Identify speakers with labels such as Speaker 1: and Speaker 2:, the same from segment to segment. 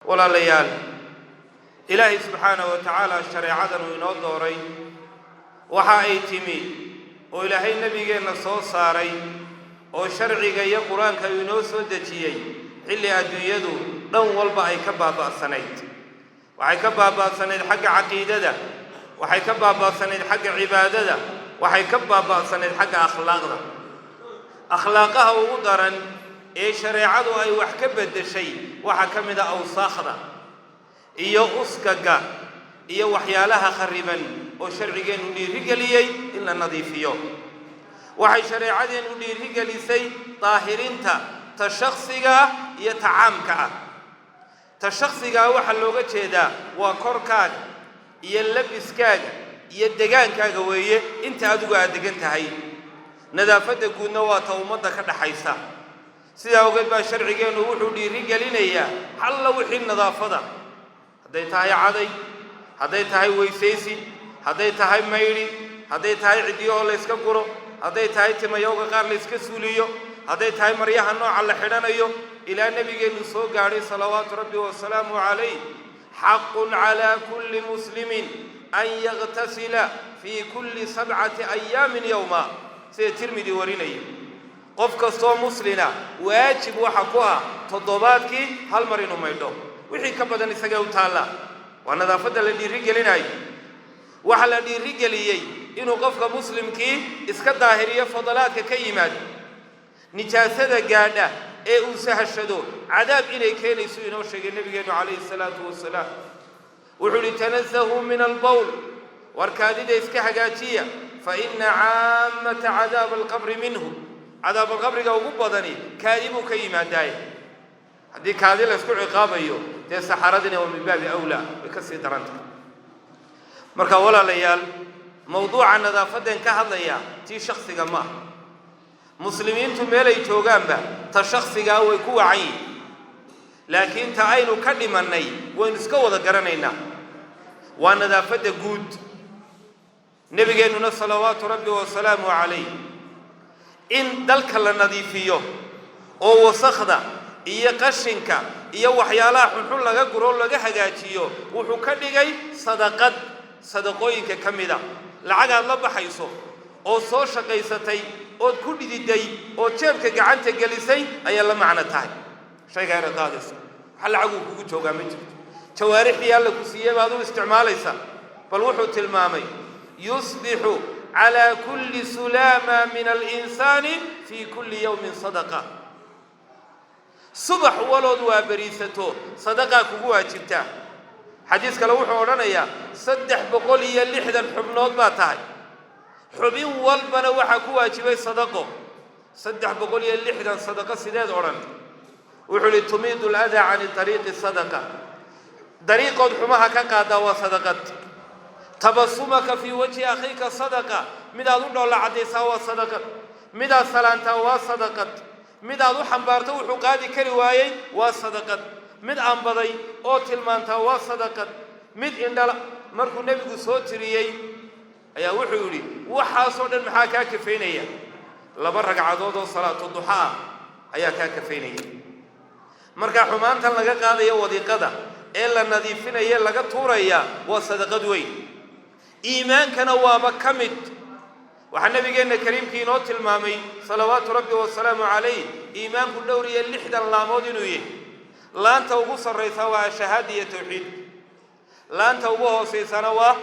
Speaker 1: ولا ليال إلهي سبحانه وتعالى الشريعة وينو دوري وحا أي تمي وإلهي نبينا صو صاري وشرعي قرآن كينو سودتيي اللي أدويدو دون والبا أي كبابا سنيد وحي كبابا سنيد حق عقيدة وحي كبابا سنيد حق عبادة وحي كبابا سنيد حق أخلاقها وقدرا إيه شريعة أي وحكبت الشيء وحكمد أوساخنا إيو أسكاقا إيو وحيالها خربا وشرعيين ونيرقليي إلا نظيفيو وحي شريعة ونيرقليسي طاهرين تشخصيقا يتعامكا تشخصيقا وحلوغا جيدا وكوركاق يلبسكاق يدقانكا قوية انت أدوغا أدقانتهاي نظافة قلنا واتومضا كدحيسا سيدا وقال با شرعيين وحو نيرقلينيا حل وحي النظافة هذي تاي عادي هذي تاي ويسيسي هذي تاي ميري هذي تاي عديو ليسكا قرو هذي تاي تميوغا قار ليسكا سوليو هذي تاي مريحا نوع على حدانيو إلى نبي نسو قاري صلوات ربي والسلام عليه حق على كل مسلم أن يغتسل في كل 7 أيام يوما سيترمدي وريني قف كستو مسلنا واجب وحقها تضباطكي هل مرينو ميدو وحي كبدن اسغا وتالا ونظافه الذي رجليناي وحل الذي رجليي انه قفك مسلمكي اسك ظاهريه فضلات كيماد نجاسده غاده اي وسهشدو عذاب الى كينيسو انه شيغ النبي عليه الصلاه والسلام وحل تنزه من البول وركاديده اسك حاجاتيه فان عامه عذاب القبر منه عذاب القبر ugu badani kaadibu ka yimaadaay hadii kaadi la isku ciqaabayo de saxaradina waa min baabi awla ka sii daranta marka walaalayaal mawduuca nadaafadan ka hadlaya tii shakhsiga ma muslimiintu meel ay joogaanba ta shakhsiga way ku wacay laakiin ta aynu ka dhimanay waan iska wada garanaynaa waa nadaafada guud nabigeena salawaatu rabbi wa salaamu alayhi in dalka la nadiifiyo oo wasakhda iyo qashinka iyo waxyaalaha xunxun laga guro laga hagaajiyo wuxuu ka dhigay sadaqooyinka kamida lacag aad la baxayso oo soo shaqaysatay oo ku dhididay oo jeebka gacanta gelisay ayaa la macna tahay shayga ay qaadayso hal lacag uu kugu joogaa ma jirto jawaarixdii alla ku siiyay baad u isticmaalaysaa bal wuxuu tilmaamay yusbihu على كل سلامة من الإنسان في كل يوم صدقة صبح ولد وبريسته صدقة كوجوا جبتها حديث كلام حورنا يا صدح بقولي اللي حدا حبنود ما تاي حبين والبنا وحكوا جبي صدقة صدح بقولي اللي حدا صدقة سداد عرن وحول تميد الأذى عن طريق الصدقة طريق حماها كقادا وصدقة تبسمك في وجه أخيك صدقة ماذا دول عديسا وصدقة ماذا سلانتا وصدقة ماذا دو حنبارتا وحقادي كروايي وصدقة ماذا أنبضي أو تلمانتا وصدقة ماذا إندالا مركو نبي سوتريي أيا وحوري وحاصل المحاكا كفينيا لبرق عدود صلاة الضحى أيا كافينيا مركا حمانتا لغا قاديا وضيقدا إلا النظيفين أيا لغا طوريا وصدقة وين إيمان كان وابا كمد وحن نبينا الكريم كي نوت المامي صلوات ربي والسلام عليه إيمان كل دوري اللحد اللامودين ويه لا أنت وقص الرئيسة شهادية توحيد لا أنت وقوه سيسانوا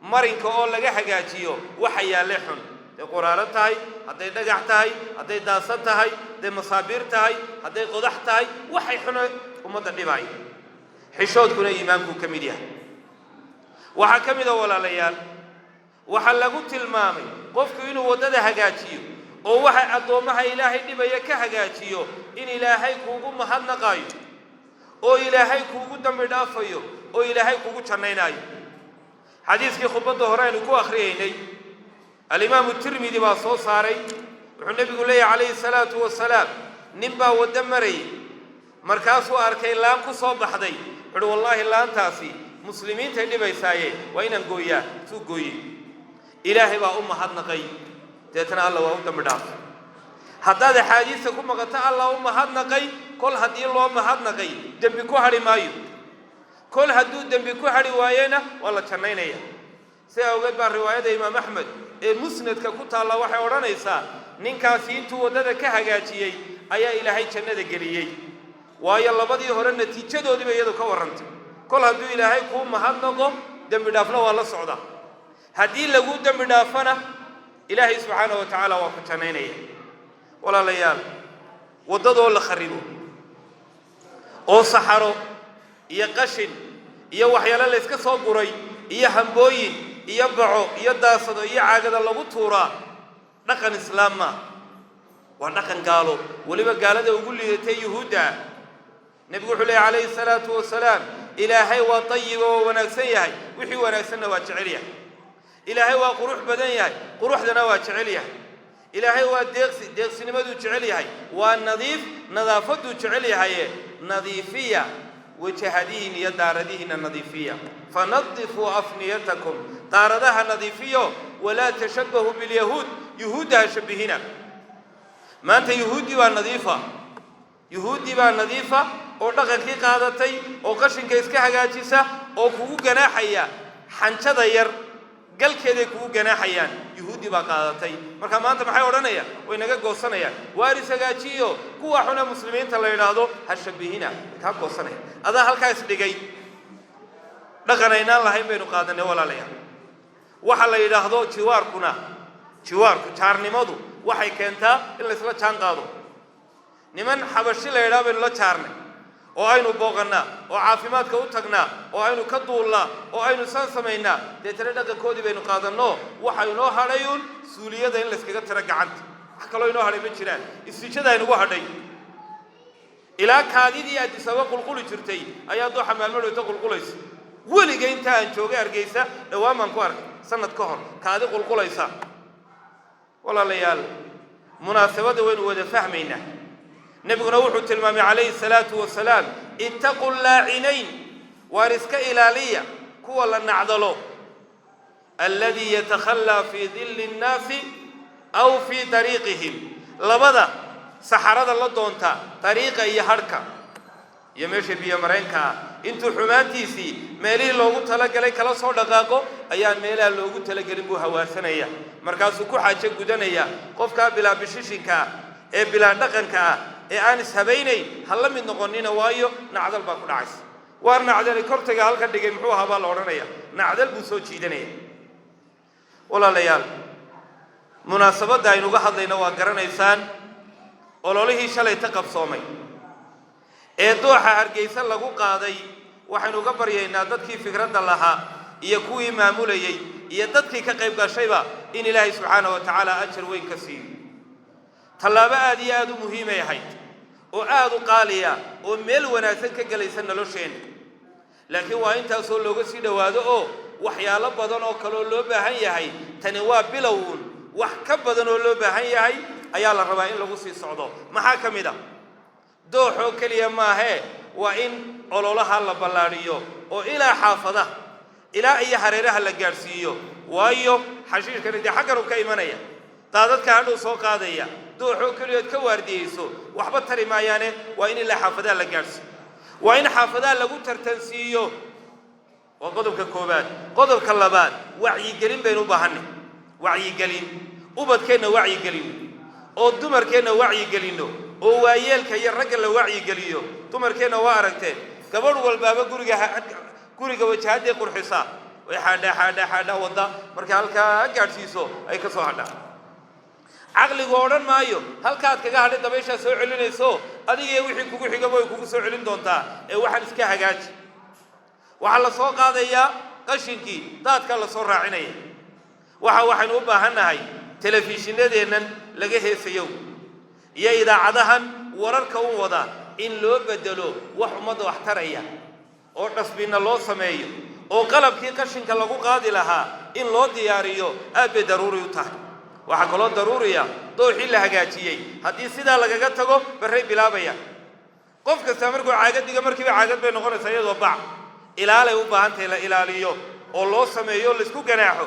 Speaker 1: مرين كأول لغا حقاتيو وحيا لحن دي قرارتهاي هدي دقحتهاي هدي داستهاي هدي مصابيرتهاي هدي قضحتهاي وحي حنو ومدى دباي حشود كنا إيمانكو كميديا وحكمده ولا ليال وحلقوا تلمامي قفك إنه ودده هجاتيو أو واحد أدومها إلهي دبيا كهجاتيو إن إلهي كوجو مهنقايو أو إلهي كوجو دمدافيو أو إلهي كوجو تنيناي حديث كي خبط ظهرين وكو آخريني الإمام الترمذي باصو صاري والنبي يقول لي عليه الصلاة والسلام نبا ودمري مركاسو أركي لامكو صوب حدي والله لا أنتاسي مسلمين تهدي بيسايي وين نقويا سو قوي إلهي با هدنقي تيتنا الله وهم دمداف حتى هذا حديث كما قلت الله هدنقي kol haddii loo mahadnaqay dembi ku hadhi maayo kol hadduu dembi ku hadhi waayena waa la jannaynaya si awgeed baa riwaayada imaam axmed ee musnadka ku taalla waxay odhanaysaa ninkaasi intuu waddada ka hagaajiyey ayaa ilaahay jannada geliyey waayo labadii hore natiijadoodiiba iyadu ka warrantay kol hadduu ilaahay kuu mahadnaqo dembi dhaafna waa la socda haddii lagu dembi dhaafana ilaahay subxaanahu wa tacaala waa ku jannaynaya walaalayaal waddadoo la kharibo oo saxaro iyo qashin iyo waxyaalo la iska soo guray iyo hambooyin iyo baco iyo daasado iyo caagada lagu tuuraa dhaqan islaam ma waa dhaqan gaalo weliba gaalada ugu liidatay yuhuudda nebigu wuxuu leeyahay calayhi salaatu wasalaam ilaahay waa tayiba oo wanaagsan yahay wixii wanaagsanna waa jecel yahay ilaahay waa qurux badan yahay quruxdana waa jecel yahay ilaahay waa deeqsinimaduu jecel yahay waa nadiif nadaafaduu jecel yahaye nadiifiya wajahadihin iyo daaradihiina nadiifiya fanadifuu afniyatakum daaradaha nadiifiyo walaa tashabbahu bilyahuud yuhuudda ha shabbihina maanta yuhuuddii baa nadiifa oo dhaqankii qaadatay oo qashinka iska hagaajisa oo kugu ganaaxaya xanjada yar galkeeday kugu ganaaxayaan yuhuudi baa qaadatay marka maanta maxay odhanayaan way naga goosanayaan waaris hagaajiyo kuwa xuna muslimiinta la yidhaahdo ha shabbihina kaa goosanaya adaa halkaa isdhigay dhaqan aynaan lahayn baynu qaadanay walaalayaal waxa la yidhaahdo jiwaarku jaarnimadu waxay keentaa in laysla jaan qaado niman xabashi la yidhaha baynu la jaarnay oo aynu booqannaa oo caafimaadka u tagnaa oo aynu ka duulnaa oo aynu san samaynaa deetana dhaqankoodii baynu qaadanno waxa inoo hadhayuun suuliyada in layskaga tiro gacanta wax kaloo inoo hadhay ma jiraan istijada aynugu hadhay ilaa kaadidii addisaba qulquli jirtay ayaa dooxa maalmadhowta qulqulaysa weliga inta aan joogay Hargeysa dhawaan baan ku arkay sanad ka hor kaadi qulqulaysa walaalayaal munaasabada waynu wada fahmaynaa nabiguna wuxuu tilmaamay calayhi salaatu wasalaam ittaqu llaacinayn waar iska ilaaliya kuwa la nacdalo alladii yatakhallaa fii dilli nnaasi aw fii dariiqihim labada saxarada la doonta dariiqa iyo hadhka iyo meesha biyo mareenka intuu xumaantiisii meelihii loogu talagalay kala soo dhaqaaqo ayaan meelaha loogu talagelin buu hawaasanaya markaasuu ku xaajo gudanaya qofkaa bilaa bishishinka ee bilaa dhaqanka ee aan ishabaynayn ha la mid noqonina waayo nacdal baa ku dhacaysa waar nacdal kortaga halka dhigay muxuu ahaa baa la odhanaya nacdal buu soo jiidanaya walaalayaal munaasabadda aynuga hadlayna waa garanaysaan ololihii shalay ta qabsoomay ee dooxa Hargeysa lagu qaaday waxaynu uga baryaynaa dadkii fikradda lahaa iyo kuwii maamulayay iyo dadkii ka qayb gashayba in ilaahay subxaanahu wa tacaala ajar weyn ka siiyo tallaabo aad iyo aad u muhiim ay ahayd oo aad u qaaliya oo meel wanaagsan ka galaysa nolosheena laakiin waa intaasoo looga sii dhowaado oo waxyaalo badan oo kaloo loo baahan yahay tani waa bilowun wax ka badan oo loo baahan yahay ayaa la rabaa in lagu sii socdo maxaa ka mid ah dooxoo keliya maahee waa in ololaha la ballaadhiyo oo ilaa xaafadaha ilaa iyo hareeraha la gaadhsiiyo waayo xashiishkani dee xaggan uu ka imanaya daadadka hadhow soo qaadaya dooxoo keliyood ka waardiyeyso waxba tari maayaane waa in ilaa xaafadaha la gaadhsiiyo waa in xaafadaha lagu tartansiiyo waa qodobka koobaad qodobka labaad wacyigelin baynu u baahanay wacyigelin ubadkeenna wacyigelin oo dumarkeenna wacyigelinno oo waayeelka iyo ragga la wacyigeliyo dumarkeenna waa aragteen gabadh walbaaba guriga wajahadday qurxisaa way xaadha wadda marka halkaa gaadhsiiso ay ka soo hadhaa caqligu odhan maayo halkaad kaga hadhay dabayshaa soo celinayso adiga wixii kugu xigaba way kugu soo celin doontaa ee waxaan iska hagaaji waxaa la soo qaadayaa qashinkii daadkaa la soo raacinaya waxaynu u baahannahay telefishinadeennan laga heesayow iyo idaacadahan wararka u wada in loo bedelo wax ummadda wax taraya oo dhasbiinna loo sameeyo oo qalabkii qashinka lagu qaadi lahaa in loo diyaariyo aad bay daruuri u tahay waxaa kaloo daruuriya dooxii la hagaajiyey haddii sidaa lagaga tago barray bilaabaya qof kasta markuu caagad dhiga markiiba caagad bay noqonaysaa iyadoo bac ilaalay u baahantahay la ilaaliyo oo loo sameeyo laysku ganaaxo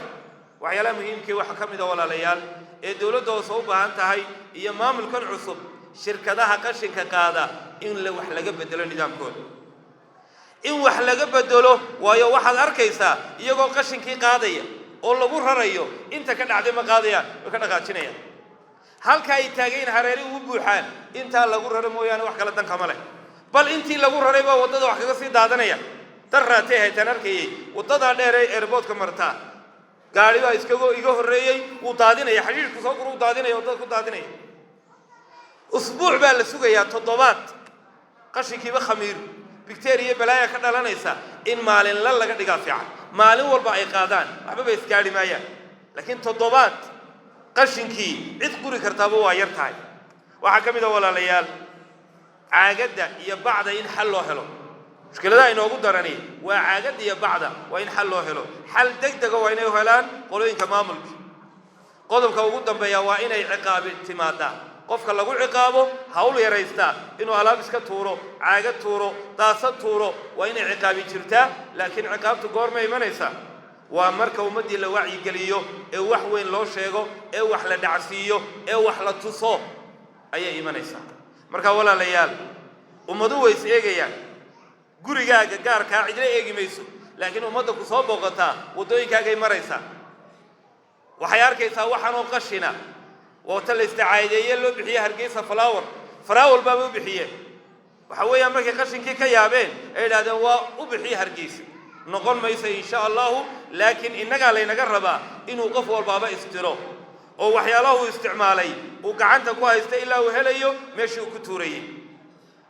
Speaker 1: waxyaalaha muhiimkii waxaa ka mid a walaalayaal ee dowladda hoose u baahan tahay iyo maamulkan cusub shirkadaha qashinka qaada in wax laga bedelo nidaamkooda in wax laga bedelo waayo waxaad arkaysaa iyagoo qashinkii qaadaya oo lagu rarayo inta ka dhacday ma qaadayaan oo ka dhaqaajinayaan halka ay taageen hareeri u buuxaan inta lagu raro mooyaan wax kala dan kama leh bal intii lagu raray baa wadada wax kaga sii daadanaya darraatay haytan arkayay wadada dheer ee airportka martaa gaari baa iga horeeyay uu daadinaya xiriirku soo guru daadinaya wadada ku daadinaya usbuuc baa la sugayaa toddobaad qashinkiiba khamiir bacteria balaaya ka dhalanaysa in maalin la laga dhigaa fiican maalin walba ay qaadaan waxba bay iskaari maayaan laakiin toddobaad qashinkii cid quri kartaaba waa yar tahay waxa kamid ah walaalayaal caagada iyo bacda in xal loo helo mushkilada inoogu darani waa caagada iyo bacda waa in xal loo helo xal degdeg ah waa inay helaan qolooyinka maamulka qodobka ugu dambeeya waa inay ciqaabi timaada qofka lagu ciqaabo hawl yaraysta inuu alaab iska tuuro caaga tuuro daasa tuuro waa inay ciqaabi jirtaa laakiin ciqaabtu goorma imanaysa waa marka ummadii la wacyi geliyo ee wax weyn loo sheego ee wax la dhacsiiyo ee wax la tuso ayay imanaysaa marka walaalayaal ummadu way is eegayaan gurigaaga gaarka cidna eegi mayso laakiin ummadda ku soo booqata wadooyinkaaga ay maraysaa waxay arkaysaa waxaan oo qashina waqti la istacaadeeyay loo bixiyo Hargeysa flower baa u bixiye waxa weeyaan markay qashinkii ka yaabeen ay yiraahdeen waa u bixiyo Hargeysa noqon mayso insha Allah laakiin inaga laynaga rabaa inuu qof walbaaba istiro oo waxyaalaha uu isticmaalay uu gacanta ku haysta ilaa uu helayo meeshii uu ku tuurayay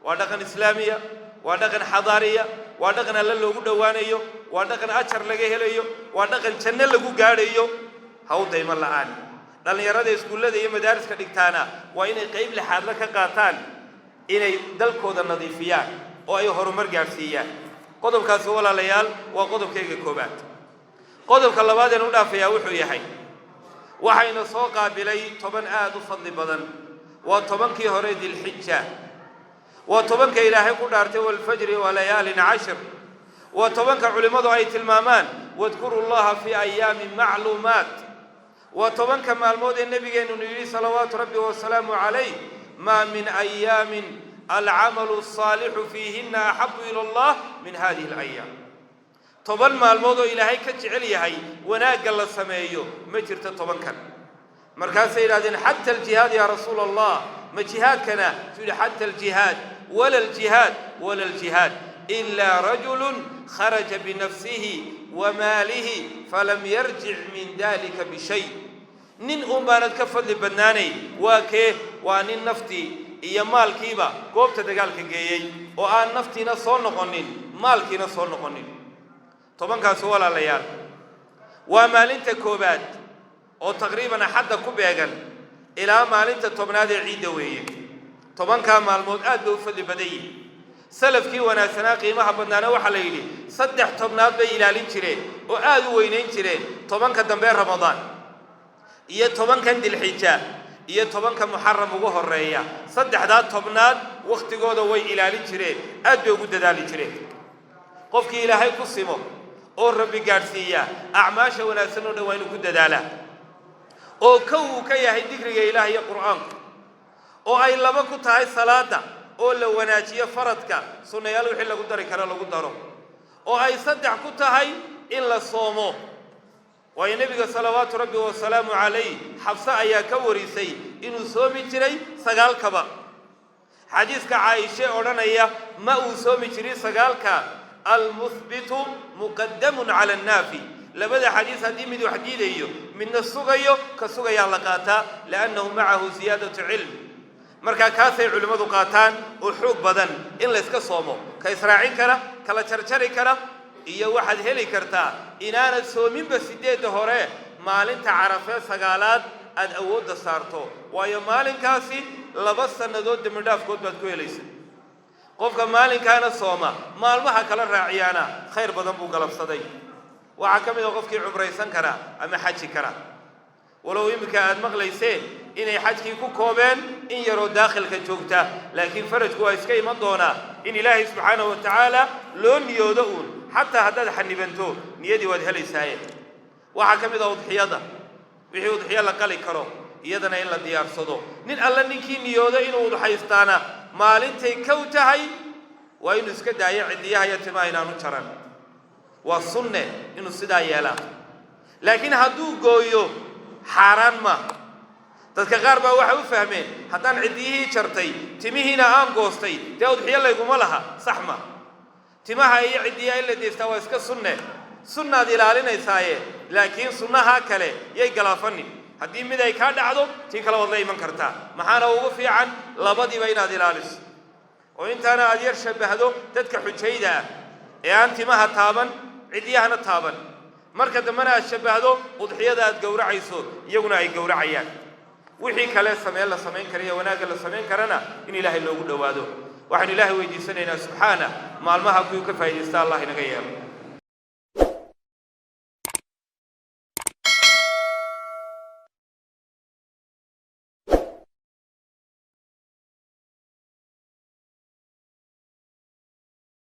Speaker 1: waa dhaqan islaamiya waa dhaqan xadaariya waa dhaqan alla loogu dhawaanayo waa dhaqan ajar laga helayo waa dhaqan janno lagu gaarayo hawdayma la'aan dhalinyarada iskuulada iyo madaariska dhigtaana waa inay qayb lixaad la ka qaataan inay dalkooda nadiifiyaan oo ay horumar gaarsiiyaan qodobkaas walaalayaal waa qodobkayga koobaad qodobka labaad ee u dhaafayaa wuxuu yahay waxayna soo qaabilay 10 aad u fadli badan waa 10kii hore dilxijja waa 10ka ilaahay ku dhaartay wal fajr wa layaalin 10 waa 10ka culimadu ay tilmaamaan wadkurullaha fi ayaamin ma'luumaat waa 10ka maalmood ee nabigeenu yiri salawaatu rabbi wa salaamu alayhi ma min ayaamin العمل الصالح فيهن أحب إلى الله من هذه الأيام طبعا ما الموضوع إلهي كجعل يهي وناقل السمايو ما جرت طبعا كان مركز سيدنا حتى الجهاد يا رسول الله ما جهاد كان تقول حتى الجهاد ولا الجهاد إلا رجل خرج بنفسه وماله فلم يرجع من ذلك بشيء نين أمانة كفد لبناني وانين نفتي iyo maalkiiba goobta dagaalka geeyay oo aan naftiina soo noqonin maalkiina soo noqonin 10kaas walaalayaal waa maalinta koobaad oo taqriiban xadda ku beegan ilaa maalinta 10aad ee ciid weeye 10ka maalmood aad bay u fadli baday salafkii wanaagsanaa qiimaha badnaana waxa la yiri 3 10aad bay ilaalin jireen oo aad u weynayn jireen 10ka dambe Ramadaan iyo 10kan Dilxijja iyo 10ka Muharram ugu horeeya saddexda 10aad waqtigooda way ilaalin jireen aad bay ugu dadaali jireen qofkii ilaahay ku simo oo rabbi gaarsiiya acmaasha wanaagsan oo dhawaan ku dadaala oo ka yahay dhigriga ilaahay iyo quraanka oo ay laba ku tahay salaada oo la wanaajiyo faradka sunnayaal wixii lagu dari karo lagu daro oo ay saddex ku tahay in la soomo ويا نبي صلوات ربي والسلام عليه حفصة أيا كوريسي إنه سومي تري سجال كبا حديث كعائشة أورنا يا ما سومي تري سجال المثبت مقدم على النافي لبدا حديث هذه مدو حديد من السجيو كسجيا لقاتا لأنه معه زيادة علم مركا كاسي علماء قاتان وحوق بدن إن لسك صومو كإسراعين كرا كلا شرشري كرا iyo waxaad heli kartaa inaanad soominba 8 hore maalinta Carafee sagaalaad aad awood saarto waayo maalinkaasi 2 sanadood dimidhaafkood baad ku helaysaa qofka maalinkaana sooma maalmaha kala raaciyana khayr badan buu galabsaday waxa kamid ah qofkii umraysan kara ama xaji kara walow imika aad maqlayseen inay xajkii ku koobeen in yaro daakhilka joogta laakiin farajku waa iska iman doona in Ilaahay subhanahu wa ta'ala loo niyoodo حتى هذا حنيبنتو نيدي وادهلي سايد waxa kamid ah udxiyada wixii udxiya la qali karo iyadana in la diyaarsado nin alla ninkii niyooda inuu udxaystaana maalintay kow tahay waa inuu iska daayo cidiyaha iyo timaha inaanu jaran waa sunne inuu sidaa yeelaa laakiin hadduu gooyo xaaraan ma dadka qaar baa waxay u fahmeen haddaan cidiyihii jartay timihiina aan goostay dee udxiyo layguma laha sax ma timaha iyo cidiyaha in la deystaa waa iska sunne sunnaad ilaalinaysaaye laakiin sunnaha kale yay galaafanin haddii mid ay kaa dhacdo tii kale waad la iman kartaa maxaana ugu fiican labadiiba inaad ilaaliso oo intaana aad yar shabbahdo dadka xujayda ah ee aan timaha taaban cidiyahana taaban marka dambana aad shabbahdo udxiyada aad gowracayso iyaguna ay gowracayaan wixii kale sameen la samayn karayo wanaagga la samayn karana in ilaahay loogu dhowaado waxaan ilaahay weydiisanaynaa subxaana maalmaha kuwii ka faa'iidaysta allah inaga yeelo